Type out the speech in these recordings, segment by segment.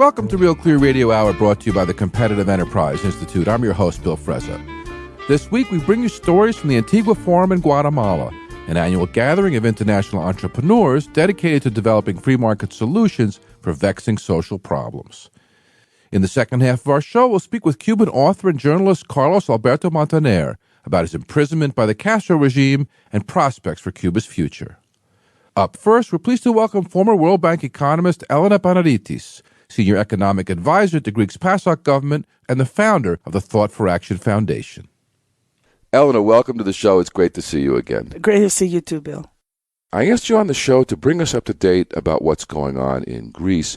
Welcome to Real Clear Radio Hour, brought to you by the Competitive Enterprise Institute. I'm your host, Bill Frezza. This week, we bring you stories from the Antigua Forum in Guatemala, an annual gathering of international entrepreneurs dedicated to developing free market solutions for vexing social problems. In the second half of our show, we'll speak with Cuban author and journalist Carlos Alberto Montaner about his imprisonment by the Castro regime and prospects for Cuba's future. Up first, we're pleased to welcome former World Bank economist Elena Panaritis, Senior Economic Advisor to Greece's PASOK government and the founder of the Thought for Action Foundation. Elena, welcome to the show. It's great to see you again. Great to see you too, Bill. I asked you on the show to bring us up to date about what's going on in Greece.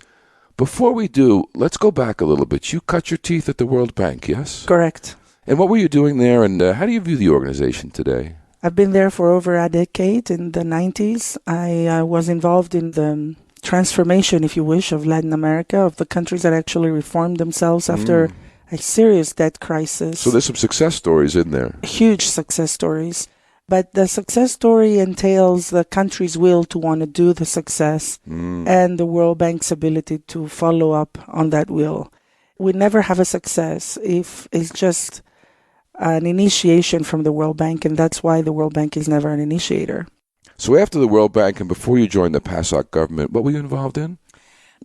Before we do, let's go back a little bit. You cut your teeth at the World Bank, yes? Correct. And what were you doing there, and how do you view the organization today? I've been there for over a decade. In the 90s, I was involved in the transformation, if you wish, of Latin America, of the countries that actually reformed themselves after a serious debt crisis. So there's some success stories in there. Huge success stories. But the success story entails the country's will to want to do the success and the World Bank's ability to follow up on that will. We never have a success if it's just an initiation from the World Bank, and that's why the World Bank is never an initiator. So after the World Bank and before you joined the PASOK government, what were you involved in?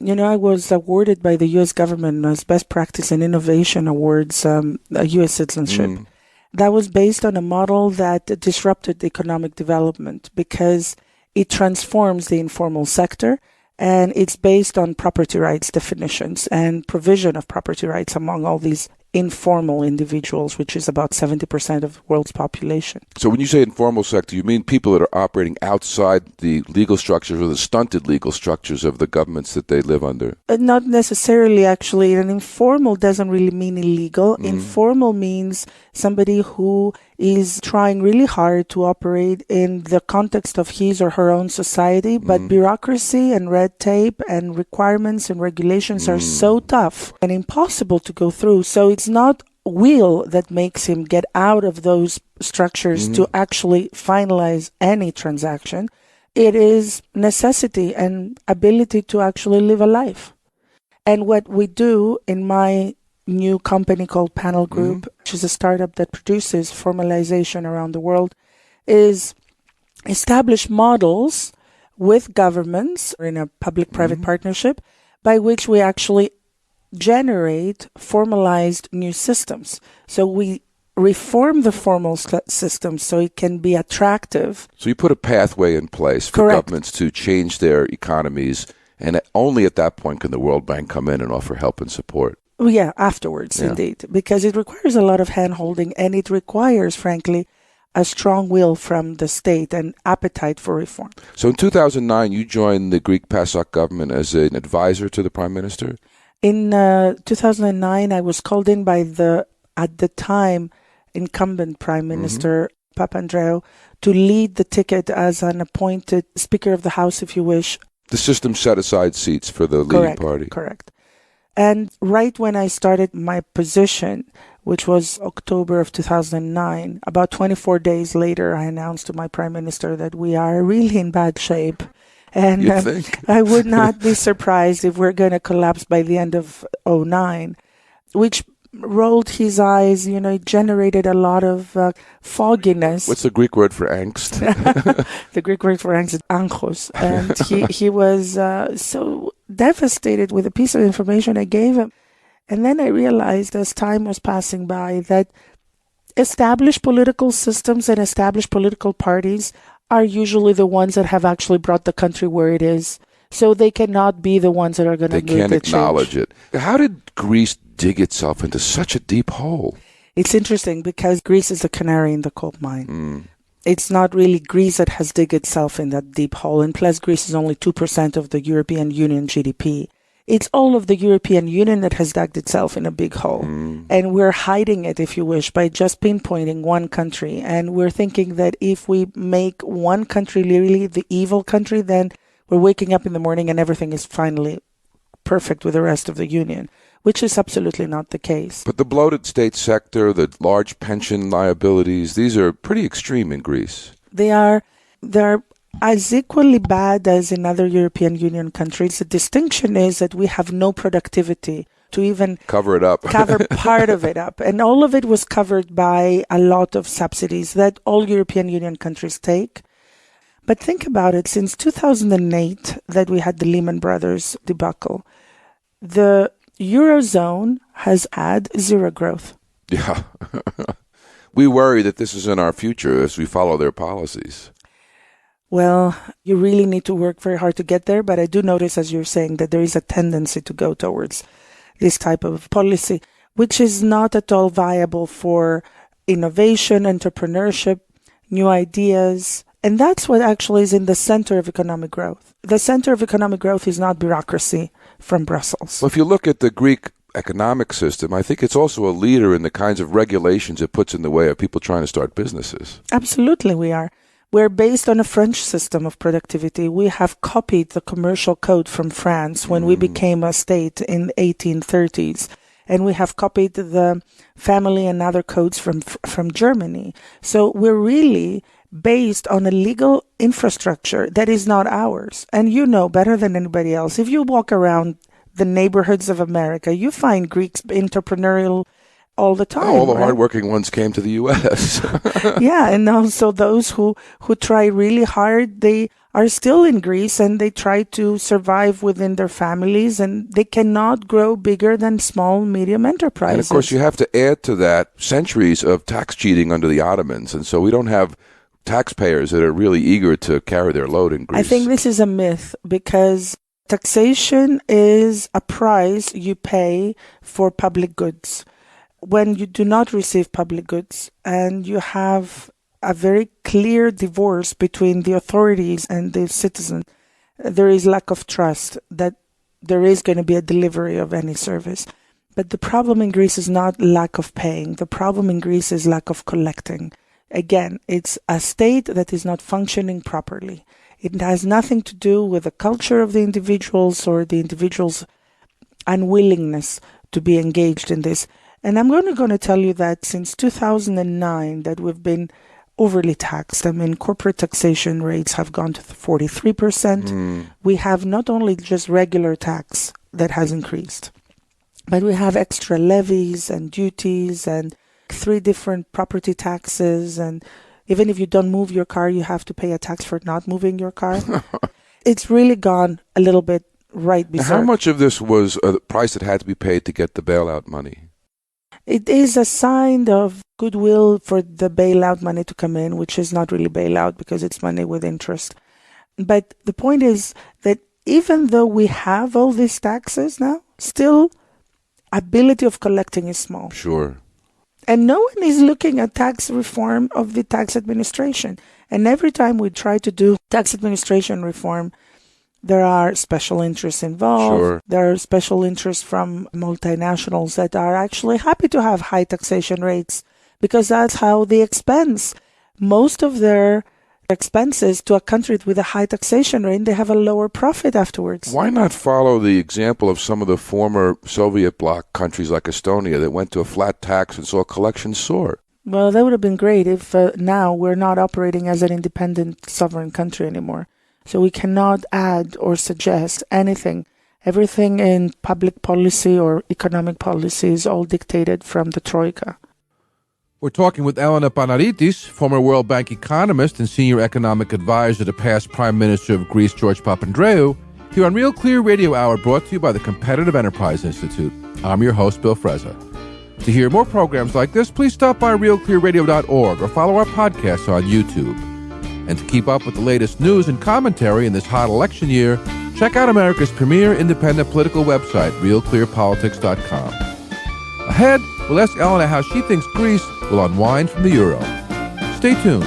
You know, I was awarded by the U.S. government as Best Practice and Innovation Awards, a U.S. citizenship. That was based on a model that disrupted economic development because it transforms the informal sector, and it's based on property rights definitions and provision of property rights among all these informal individuals, which is about 70% of the world's population. So when you say informal sector, you mean people that are operating outside the legal structures or the stunted legal structures of the governments that they live under? Not necessarily, actually. And informal doesn't really mean illegal. Informal means somebody who is trying really hard to operate in the context of his or her own society, but bureaucracy and red tape and requirements and regulations are so tough and impossible to go through. So it's not will that makes him get out of those structures to actually finalize any transaction. It is necessity and ability to actually live a life. And what we do in my new company called Panel Group, which is a startup that produces formalization around the world, is establish models with governments in a public-private partnership by which we actually generate formalized new systems. So we reform the formal system so it can be attractive. So you put a pathway in place for governments to change their economies, and only at that point can the World Bank come in and offer help and support. Yeah, afterwards, indeed, because it requires a lot of hand-holding, and it requires, frankly, a strong will from the state and appetite for reform. So in 2009, you joined the Greek PASOK government as an advisor to the Prime Minister? In 2009, I was called in by at the time, incumbent Prime Minister Papandreou to lead the ticket as an appointed Speaker of the House, if you wish. The system set aside seats for the leading party. Correct. And right when I started my position, which was October of 2009, about 24 days later, I announced to my Prime Minister that we are really in bad shape. And I would not be surprised if we're going to collapse by the end of 2009, which rolled his eyes. You know, it generated a lot of fogginess. What's the Greek word for angst? The Greek word for angst is anchos. And he was so devastated with the piece of information I gave him. And then I realized as time was passing by that established political systems and established political parties are usually the ones that have actually brought the country where it is. So they cannot be the ones that are going to make the change. They can't acknowledge it. How did Greece dig itself into such a deep hole? It's interesting because Greece is the canary in the coal mine. It's not really Greece that has dug itself in that deep hole. And plus, Greece is only 2% of the European Union GDP. It's all of the European Union that has dug itself in a big hole. And we're hiding it, if you wish, by just pinpointing one country. And we're thinking that if we make one country really the evil country, then we're waking up in the morning and everything is finally perfect with the rest of the Union, which is absolutely not the case. But the bloated state sector, the large pension liabilities, these are pretty extreme in Greece. They're as equally bad as in other European Union countries. The distinction is that we have no productivity to even cover it up. cover part of it up. And all of it was covered by a lot of subsidies that all European Union countries take. But think about it, since 2008 that we had the Lehman Brothers debacle, the Eurozone has had zero growth. Yeah. We worry that this is in our future as we follow their policies. Well, you really need to work very hard to get there, but I do notice, as you're saying, that there is a tendency to go towards this type of policy, which is not at all viable for innovation, entrepreneurship, new ideas. And that's what actually is in the center of economic growth. The center of economic growth is not bureaucracy from Brussels. Well, if you look at the Greek economic system, I think it's also a leader in the kinds of regulations it puts in the way of people trying to start businesses. Absolutely, we are. We're based on a French system of productivity. We have copied the commercial code from France when we became a state in the 1830s. And we have copied the family and other codes from Germany. So we're really based on a legal infrastructure that is not ours. And you know better than anybody else, if you walk around the neighborhoods of America, you find Greeks entrepreneurial all the time. All the right? hardworking ones came to the U.S. Yeah, and also those who try really hard, they are still in Greece and they try to survive within their families, and they cannot grow bigger than small, medium enterprises. And of course, you have to add to that centuries of tax cheating under the Ottomans, and so we don't have taxpayers that are really eager to carry their load in Greece. I think this is a myth, because taxation is a price you pay for public goods. When you do not receive public goods and you have a very clear divorce between the authorities and the citizen, there is lack of trust that there is going to be a delivery of any service. But the problem in Greece is not lack of paying. The problem in Greece is lack of collecting. Again, it's a state that is not functioning properly. It has nothing to do with the culture of the individuals or the individuals' unwillingness to be engaged in this. And I'm going to tell you that since 2009 that we've been overly taxed. I mean, corporate taxation rates have gone to 43%. We have not only just regular tax that has increased, but we have extra levies and duties and 3 different property taxes. And even if you don't move your car, you have to pay a tax for not moving your car. It's really gone a little bit right berserk. How much of this was a price that had to be paid to get the bailout money? It is a sign of goodwill for the bailout money to come in, which is not really bailout because it's money with interest. But the point is that even though we have all these taxes now, still ability of collecting is small. Sure. And no one is looking at tax reform of the tax administration. And every time we try to do tax administration reform, there are special interests involved. Sure. There are special interests from multinationals that are actually happy to have high taxation rates because that's how they expense most of their expenses to a country with a high taxation rate. They have a lower profit afterwards. Why not follow the example of some of the former Soviet bloc countries like Estonia that went to a flat tax and saw collections soar? Well, that would have been great if now we're not operating as an independent sovereign country anymore. So we cannot add or suggest anything. Everything in public policy or economic policy is all dictated from the Troika. We're talking with Elena Panaritis, former World Bank economist and senior economic advisor to past Prime Minister of Greece, George Papandreou, here on Real Clear Radio Hour, brought to you by the Competitive Enterprise Institute. I'm your host, Bill Frezza. To hear more programs like this, please stop by RadioFreeUK.org or follow our podcasts on YouTube. And to keep up with the latest news and commentary in this hot election year, check out America's premier independent political website, RealClearPolitics.com. Ahead, we'll ask Elena how she thinks Greece will unwind from the euro. Stay tuned.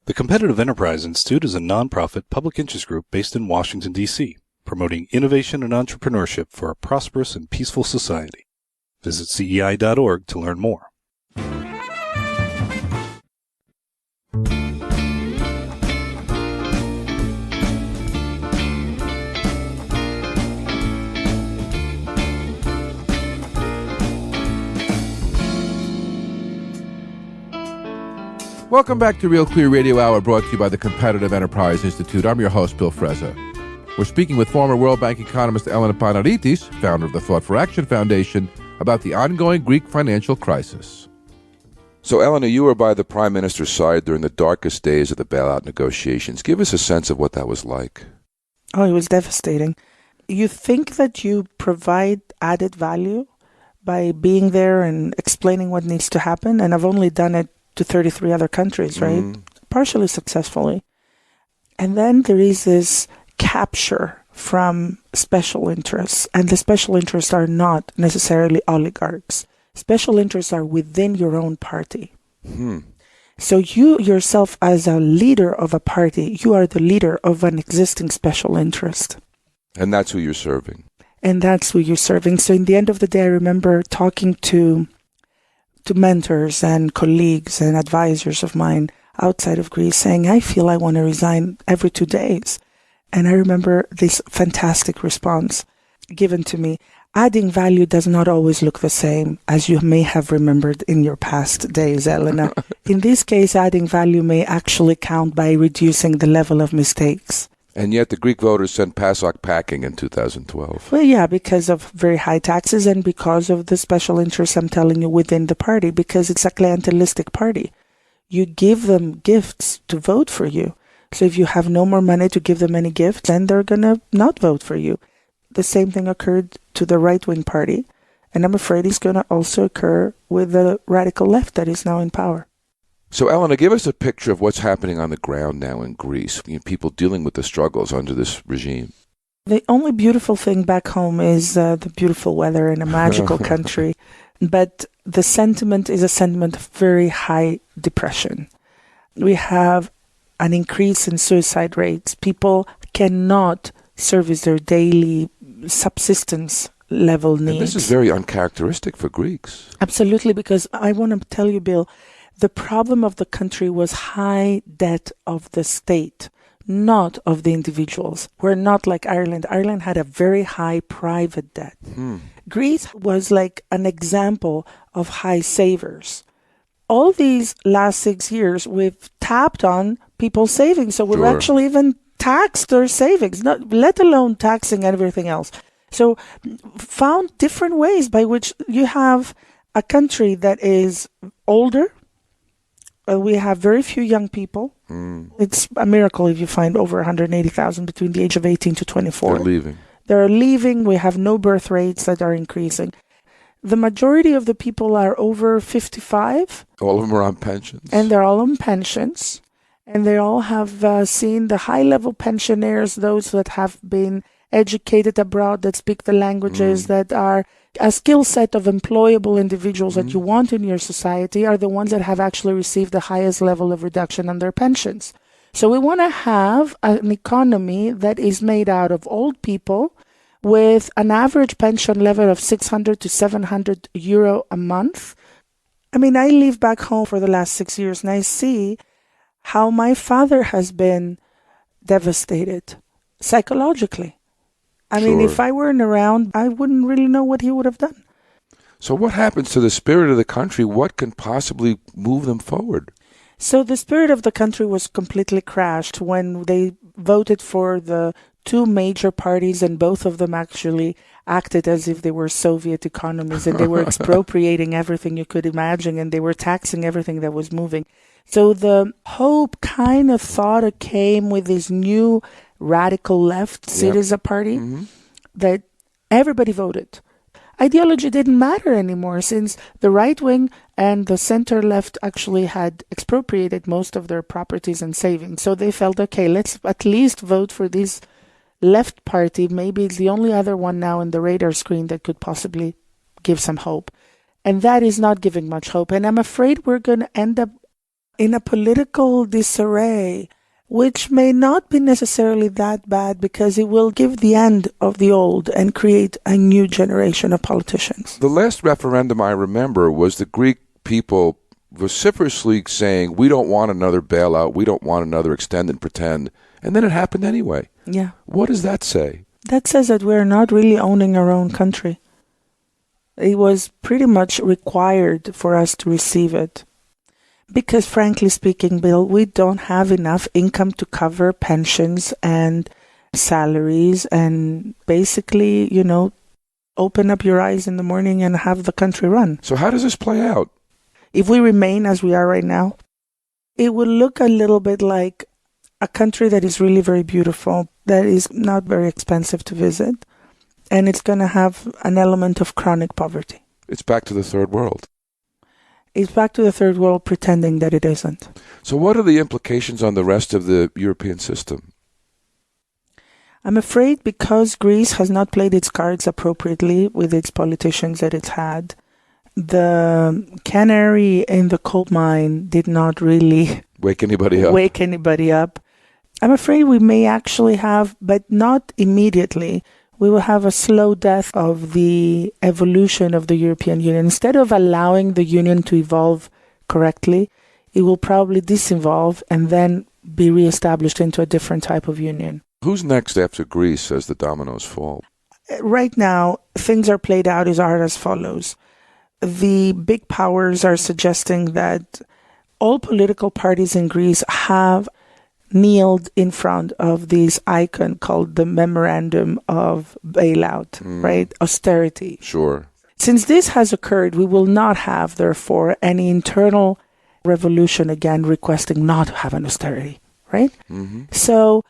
The Competitive Enterprise Institute is a nonprofit public interest group based in Washington, D.C., promoting innovation and entrepreneurship for a prosperous and peaceful society. Visit CEI.org to learn more. Welcome back to Real Clear Radio Hour, brought to you by the Competitive Enterprise Institute. I'm your host, Bill Frezza. We're speaking with former World Bank economist Elena Panaritis, founder of the Thought for Action Foundation, about the ongoing Greek financial crisis. So, Elena, you were by the Prime Minister's side during the darkest days of the bailout negotiations. Give us a sense of what that was like. Oh, it was devastating. You think that you provide added value by being there and explaining what needs to happen, and I've only done it to 33 other countries, right? Partially successfully. And then there is this capture from special interests, and the special interests are not necessarily oligarchs. Special interests are within your own party. So you yourself, as a leader of a party, you are the leader of an existing special interest. And that's who you're serving. And that's who you're serving. So in the end of the day, I remember talking to mentors and colleagues and advisors of mine outside of Greece saying, I feel I want to resign every 2 days. And I remember this fantastic response given to me. Adding value does not always look the same as you may have remembered in your past days, Elena. In this case, adding value may actually count by reducing the level of mistakes. And yet the Greek voters sent PASOK packing in 2012. Well, yeah, because of very high taxes and because of the special interests, I'm telling you, within the party, because it's a clientelistic party. You give them gifts to vote for you. So if you have no more money to give them any gifts, then they're going to not vote for you. The same thing occurred to the right-wing party, and I'm afraid it's going to also occur with the radical left that is now in power. So, Elena, give us a picture of what's happening on the ground now in Greece, people dealing with the struggles under this regime. The only beautiful thing back home is the beautiful weather in a magical country. But the sentiment is a sentiment of very high depression. We have an increase in suicide rates. People cannot service their daily subsistence level needs. And this is very uncharacteristic for Greeks. Absolutely, because I want to tell you, Bill, the problem of the country was high debt of the state, not of the individuals. We're not like Ireland. Ireland had a very high private debt. Greece was like an example of high savers. All these last 6 years, we've tapped on people's savings. So we've actually even taxed their savings, not let alone taxing everything else. So found different ways by which you have a country that is older. We have very few young people. It's a miracle if you find over 180,000 between the age of 18 to 24. They're leaving. They're leaving. We have no birth rates that are increasing. The majority of the people are over 55. All of them are on pensions. And they're all on pensions. And they all have seen the high-level pensioners, those that have been educated abroad, that speak the languages, that are a skill set of employable individuals that you want in your society, are the ones that have actually received the highest level of reduction on their pensions. So we want to have an economy that is made out of old people with an average pension level of 600 to 700 euro a month. I mean, I live back home for the last 6 years, and I see how my father has been devastated psychologically. I mean, if I weren't around, I wouldn't really know what he would have done. So what happens to the spirit of the country? What can possibly move them forward? So the spirit of the country was completely crashed when they voted for the two major parties, and both of them actually acted as if they were Soviet economies, and they were expropriating everything you could imagine, and they were taxing everything that was moving. So the hope kind of thought it came with this new radical left Syriza party that everybody voted. Ideology didn't matter anymore, since the right wing and the center left actually had expropriated most of their properties and savings. So they felt, okay, let's at least vote for this left party. Maybe it's the only other one now in the radar screen that could possibly give some hope. And that is not giving much hope. And I'm afraid we're going to end up in a political disarray, which may not be necessarily that bad, because it will give the end of the old and create a new generation of politicians. The last referendum I remember was the Greek people vociferously saying, we don't want another bailout, we don't want another extend and pretend. And then it happened anyway. Yeah. What does that say? That says that we're not really owning our own country. It was pretty much required for us to receive it. Because frankly speaking, Bill, we don't have enough income to cover pensions and salaries and basically, open up your eyes in the morning and have the country run. So how does this play out? If we remain as we are right now, it will look a little bit like a country that is really very beautiful, that is not very expensive to visit, and it's going to have an element of chronic poverty. It's back to the third world. It's back to the third world pretending that it isn't. So what are the implications on the rest of the European system? I'm afraid because Greece has not played its cards appropriately with its politicians that it's had, the canary in the coal mine did not really wake anybody up. I'm afraid we may actually have, but not immediately, we will have a slow death of the evolution of the European Union. Instead of allowing the Union to evolve correctly, it will probably disinvolve and then be reestablished into a different type of union. Who's next after Greece as the dominoes fall? Right now, things are played out as follows. The big powers are suggesting that all political parties in Greece have kneeled in front of this icon called the Memorandum of Bailout, right? Austerity. Sure. Since this has occurred, we will not have, therefore, any internal revolution again requesting not to have an austerity, right? Mm-hmm. So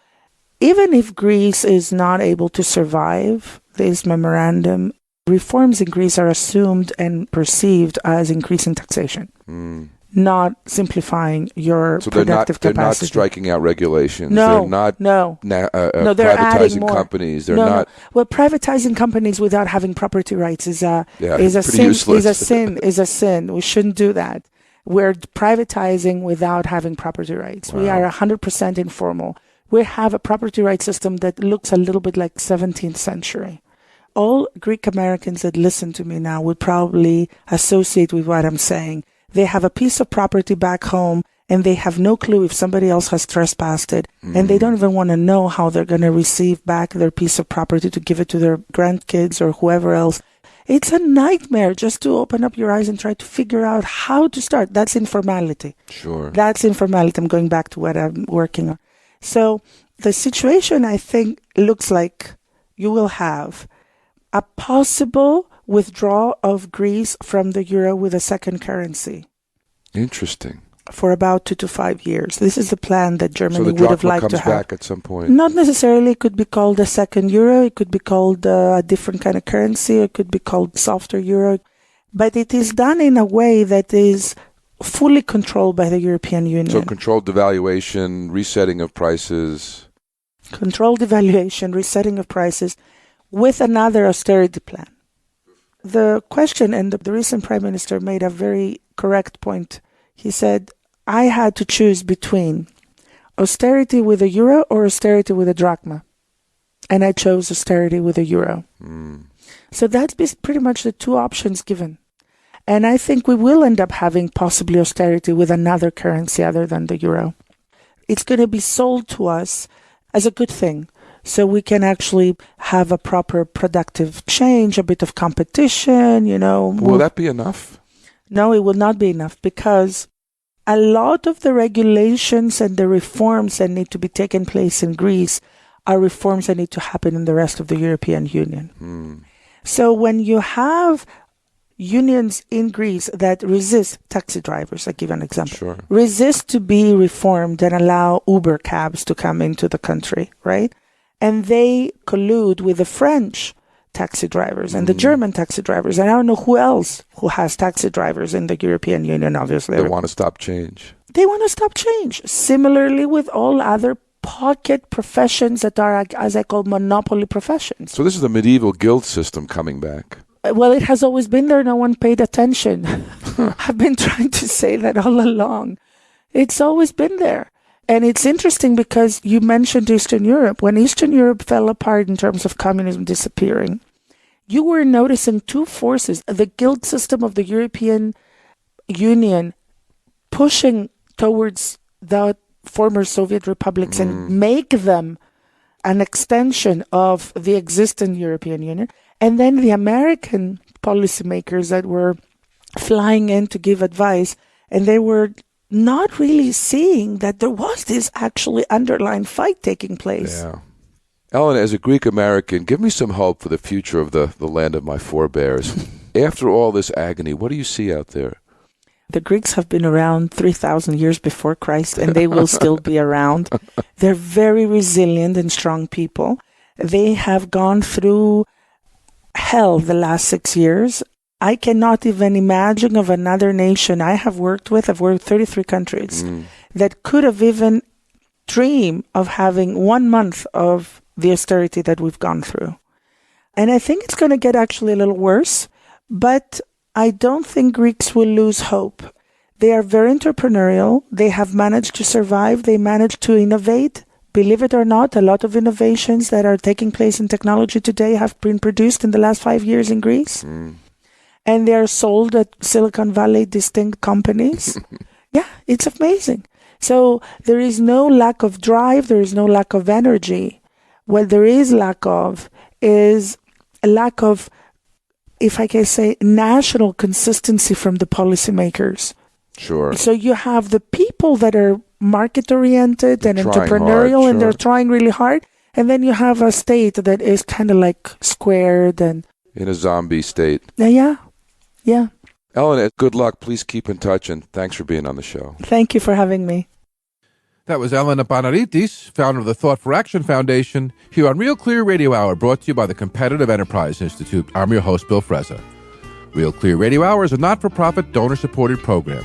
even if Greece is not able to survive this memorandum, reforms in Greece are assumed and perceived as increasing taxation, not simplifying your productive capacity. They're not striking out regulations. No, they're not they're privatizing companies. They're not. Well, privatizing companies without having property rights is a sin. Useless. Is a sin. We shouldn't do that. We're privatizing without having property rights. Wow. We are 100% informal. We have a property rights system that looks a little bit like 17th century. All Greek Americans that listen to me now would probably associate with what I'm saying. They have a piece of property back home and they have no clue if somebody else has trespassed it. And they don't even want to know how they're going to receive back their piece of property to give it to their grandkids or whoever else. It's a nightmare just to open up your eyes and try to figure out how to start. That's informality. Sure. That's informality. I'm going back to what I'm working on. So the situation, I think, looks like you will have a possible withdrawal of Greece from the euro with a second currency. Interesting. For about 2 to 5 years. This is the plan that Germany would have liked to have. So the drachma comes back at some point? Not necessarily. It could be called a second euro. It could be called a different kind of currency. It could be called softer euro. But it is done in a way that is fully controlled by the European Union. So controlled devaluation, resetting of prices. Controlled devaluation, resetting of prices with another austerity plan. The question, and the recent Prime Minister made a very correct point. He said, I had to choose between austerity with a euro or austerity with a drachma. And I chose austerity with a euro. So that's pretty much the two options given. And I think we will end up having possibly austerity with another currency other than the euro. It's going to be sold to us as a good thing. So we can actually have a proper productive change, a bit of competition, Will that be enough? No, it will not be enough because a lot of the regulations and the reforms that need to be taken place in Greece are reforms that need to happen in the rest of the European Union. So when you have unions in Greece that resist taxi drivers, I give an example, sure, resist to be reformed and allow Uber cabs to come into the country, right? And they collude with the French taxi drivers and the German taxi drivers. And I don't know who else who has taxi drivers in the European Union, obviously. They want to stop change. They want to stop change. Similarly with all other pocket professions that are, as I call, monopoly professions. So this is the medieval guild system coming back. Well, it has always been there. No one paid attention. I've been trying to say that all along. It's always been there. And it's interesting because you mentioned Eastern Europe. When Eastern Europe fell apart in terms of communism disappearing, you were noticing two forces. The guild system of the European Union pushing towards the former Soviet republics and make them an extension of the existing European Union. And then the American policymakers that were flying in to give advice, and they were not really seeing that there was this actually underlying fight taking place. Yeah. Elena, as a Greek American, give me some hope for the future of the land of my forebears. After all this agony, what do you see out there? The Greeks have been around 3,000 years before Christ, and they will still be around. They're very resilient and strong people. They have gone through hell the last 6 years. I cannot even imagine of another nation I have worked with. I've worked 33 countries that could have even dreamed of having 1 month of the austerity that we've gone through. And I think it's going to get actually a little worse, but I don't think Greeks will lose hope. They are very entrepreneurial. They have managed to survive. They managed to innovate. Believe it or not, a lot of innovations that are taking place in technology today have been produced in the last 5 years in Greece. And they are sold at Silicon Valley distinct companies. Yeah, it's amazing. So there is no lack of drive. There is no lack of energy. What there is lack of is a lack of, if I can say, national consistency from the policymakers. Sure. So you have the people that are market-oriented and entrepreneurial, hard, and they're trying really hard. And then you have a state that is kind of like squared and... in a zombie state. Yeah. Elena, good luck. Please keep in touch, and thanks for being on the show. Thank you for having me. That was Elena Panaritis, founder of the Thought for Action Foundation, here on Real Clear Radio Hour, brought to you by the Competitive Enterprise Institute. I'm your host, Bill Frezza. Real Clear Radio Hour is a not-for-profit, donor-supported program.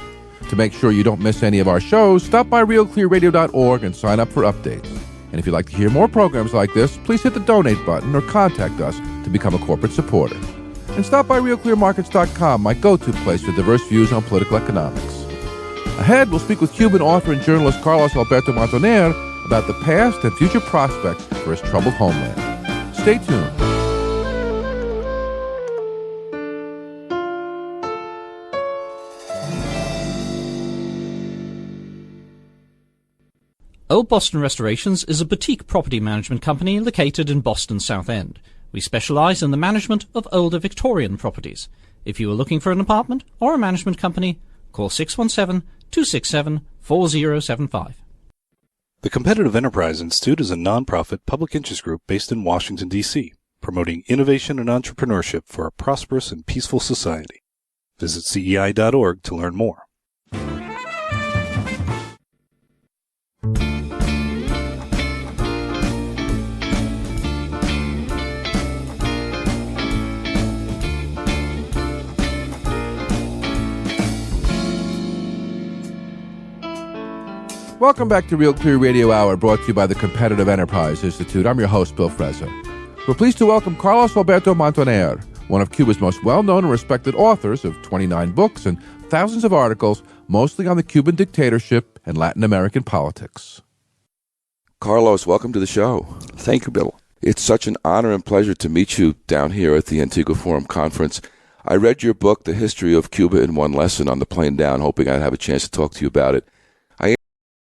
To make sure you don't miss any of our shows, stop by RadioFreeUK.org and sign up for updates. And if you'd like to hear more programs like this, please hit the donate button or contact us to become a corporate supporter. And stop by RealClearMarkets.com, my go-to place for diverse views on political economics. Ahead, we'll speak with Cuban author and journalist Carlos Alberto Montaner about the past and future prospects for his troubled homeland. Stay tuned. Old Boston Restorations is a boutique property management company located in Boston's South End. We specialize in the management of older Victorian properties. If you are looking for an apartment or a management company, call 617-267-4075. The Competitive Enterprise Institute is a nonprofit public interest group based in Washington, D.C., promoting innovation and entrepreneurship for a prosperous and peaceful society. Visit CEI.org to learn more. Welcome back to Real Clear Radio Hour, brought to you by the Competitive Enterprise Institute. I'm your host, Bill Frezza. We're pleased to welcome Carlos Alberto Montaner, one of Cuba's most well-known and respected authors of 29 books and thousands of articles, mostly on the Cuban dictatorship and Latin American politics. Carlos, welcome to the show. Thank you, Bill. It's such an honor and pleasure to meet you down here at the Antigua Forum Conference. I read your book, The History of Cuba in One Lesson, on the plane down, hoping I'd have a chance to talk to you about it.